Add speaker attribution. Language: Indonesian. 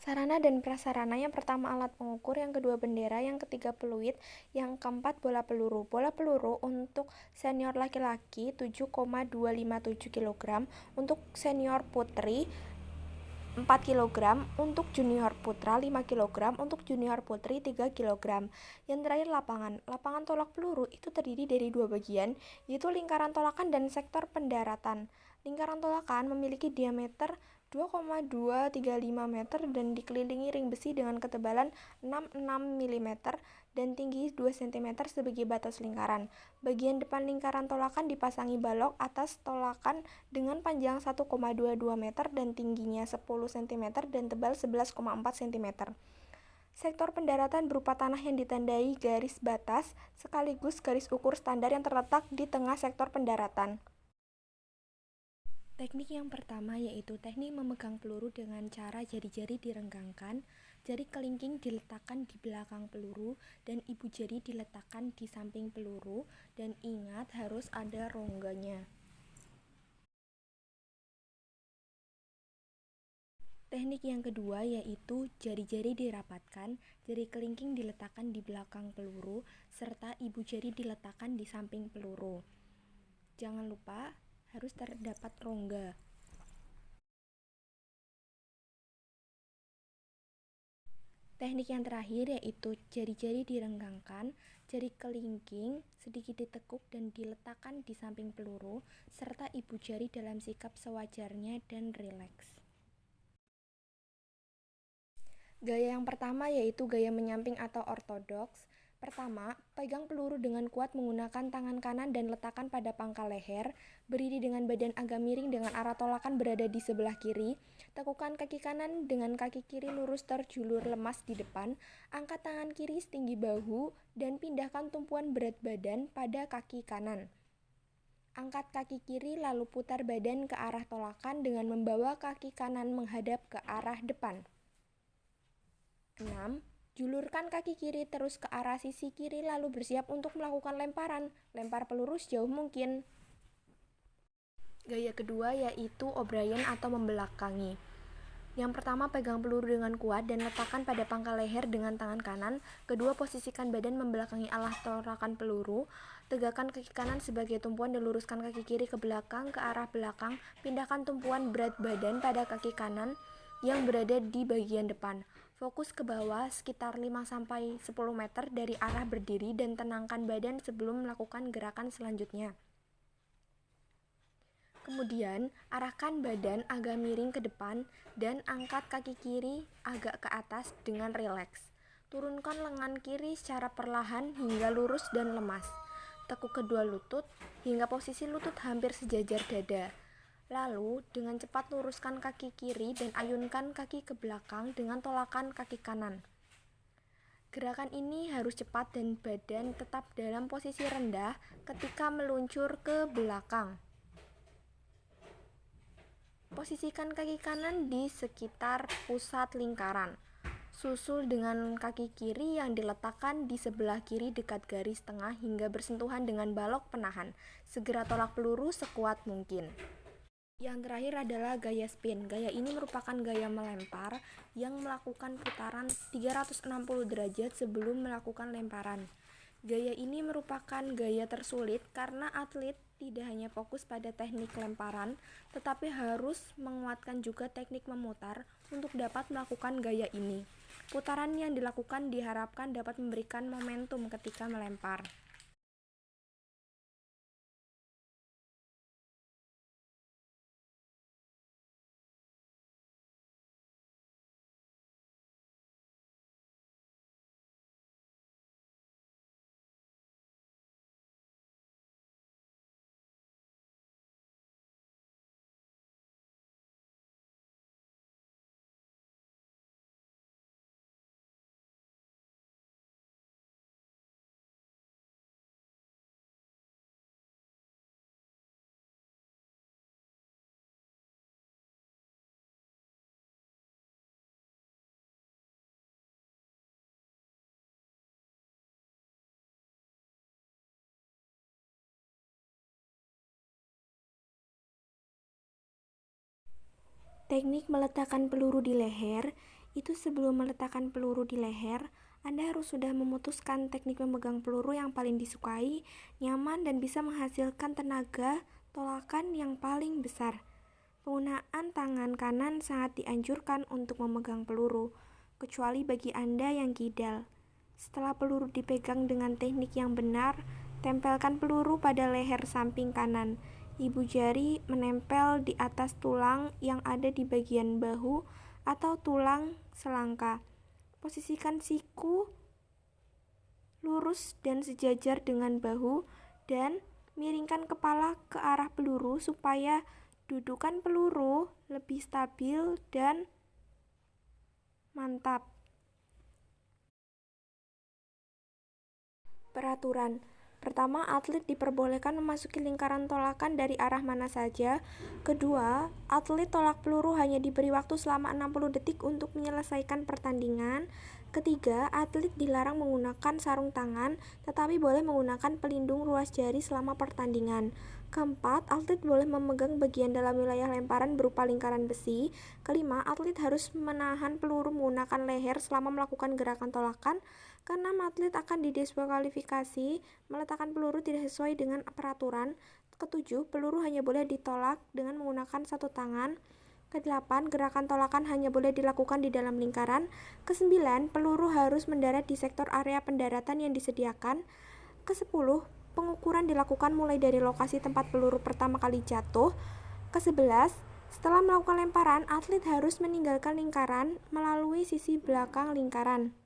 Speaker 1: Sarana dan prasarana: yang pertama alat pengukur, yang kedua bendera, yang ketiga peluit, yang keempat bola peluru. Bola peluru untuk senior laki-laki 7,257 kg, untuk senior putri 4 kg, untuk junior putra 5 kg, untuk junior putri 3 kg. Yang terakhir lapangan. Lapangan tolak peluru itu terdiri dari dua bagian, yaitu lingkaran tolakan dan sektor pendaratan. Lingkaran tolakan memiliki diameter 2,235 meter dan dikelilingi ring besi dengan ketebalan 66 mm dan tinggi 2 cm sebagai batas lingkaran. Bagian depan lingkaran tolakan dipasangi balok atas tolakan dengan panjang 1,22 meter dan tingginya 10 cm dan tebal 11,4 cm. Sektor pendaratan berupa tanah yang ditandai garis batas sekaligus garis ukur standar yang terletak di tengah sektor pendaratan. Teknik yang pertama yaitu teknik memegang peluru dengan cara jari-jari direnggangkan, jari kelingking diletakkan di belakang peluru, dan ibu jari diletakkan di samping peluru, dan ingat harus ada rongganya. Teknik yang kedua yaitu jari-jari dirapatkan, jari kelingking diletakkan di belakang peluru, serta ibu jari diletakkan di samping peluru. Jangan lupa harus terdapat rongga. Teknik yang terakhir yaitu jari-jari direnggangkan, jari kelingking sedikit ditekuk dan diletakkan di samping peluru, serta ibu jari dalam sikap sewajarnya dan rileks. Gaya yang pertama yaitu gaya menyamping atau ortodoks. Pertama, pegang peluru dengan kuat menggunakan tangan kanan dan letakkan pada pangkal leher. Berdiri dengan badan agak miring dengan arah tolakan berada di sebelah kiri. Tekukan kaki kanan dengan kaki kiri lurus terjulur lemas di depan. Angkat tangan kiri setinggi bahu dan pindahkan tumpuan berat badan pada kaki kanan. Angkat kaki kiri lalu putar badan ke arah tolakan dengan membawa kaki kanan menghadap ke arah depan. 6. Julurkan kaki kiri terus ke arah sisi kiri lalu bersiap untuk melakukan lemparan. Lempar peluru sejauh mungkin. Gaya kedua yaitu O'Brien atau membelakangi. Yang pertama, pegang peluru dengan kuat dan letakkan pada pangkal leher dengan tangan kanan. Kedua, posisikan badan membelakangi arah tolakan peluru. Tegakkan kaki kanan sebagai tumpuan dan luruskan kaki kiri ke belakang ke arah belakang. Pindahkan tumpuan berat badan pada kaki kanan yang berada di bagian depan. Fokus ke bawah sekitar 5-10 meter dari arah berdiri dan tenangkan badan sebelum melakukan gerakan selanjutnya. Kemudian, arahkan badan agak miring ke depan dan angkat kaki kiri agak ke atas dengan rileks. Turunkan lengan kiri secara perlahan hingga lurus dan lemas. Tekuk kedua lutut hingga posisi lutut hampir sejajar dada. Lalu, dengan cepat luruskan kaki kiri dan ayunkan kaki ke belakang dengan tolakan kaki kanan. Gerakan ini harus cepat dan badan tetap dalam posisi rendah ketika meluncur ke belakang. Posisikan kaki kanan di sekitar pusat lingkaran. Susul dengan kaki kiri yang diletakkan di sebelah kiri dekat garis tengah hingga bersentuhan dengan balok penahan. Segera tolak peluru sekuat mungkin. Yang terakhir adalah gaya spin. Gaya ini merupakan gaya melempar yang melakukan putaran 360 derajat sebelum melakukan lemparan. Gaya ini merupakan gaya tersulit karena atlet tidak hanya fokus pada teknik lemparan, tetapi harus menguatkan juga teknik memutar untuk dapat melakukan gaya ini. Putaran yang dilakukan diharapkan dapat memberikan momentum ketika melempar. Teknik meletakkan peluru di leher Itu sebelum meletakkan peluru di leher, Anda harus sudah memutuskan teknik memegang peluru yang paling disukai, nyaman, dan bisa menghasilkan tenaga tolakan yang paling besar. Penggunaan tangan kanan sangat dianjurkan untuk memegang peluru, kecuali bagi Anda yang kidal. Setelah peluru dipegang dengan teknik yang benar, tempelkan peluru pada leher samping kanan. Ibu jari menempel di atas tulang yang ada di bagian bahu atau tulang selangka. Posisikan siku lurus dan sejajar dengan bahu dan miringkan kepala ke arah peluru supaya dudukan peluru lebih stabil dan mantap. Peraturan. Pertama, atlet diperbolehkan memasuki lingkaran tolakan dari arah mana saja. Kedua, atlet tolak peluru hanya diberi waktu selama 60 detik untuk menyelesaikan pertandingan. Ketiga, atlet dilarang menggunakan sarung tangan, tetapi boleh menggunakan pelindung ruas jari selama pertandingan. Keempat, atlet boleh memegang bagian dalam wilayah lemparan berupa lingkaran besi. Kelima, atlet harus menahan peluru menggunakan leher selama melakukan gerakan tolakan. Keenam, atlet akan didiskualifikasi meletakkan peluru tidak sesuai dengan peraturan. Ketujuh, peluru hanya boleh ditolak dengan menggunakan satu tangan. Kedelapan, gerakan tolakan hanya boleh dilakukan di dalam lingkaran. Kesembilan, peluru harus mendarat di sektor area pendaratan yang disediakan. Kesepuluh, pengukuran dilakukan mulai dari lokasi tempat peluru pertama kali jatuh. Kesebelas, setelah melakukan lemparan, atlet harus meninggalkan lingkaran melalui sisi belakang lingkaran.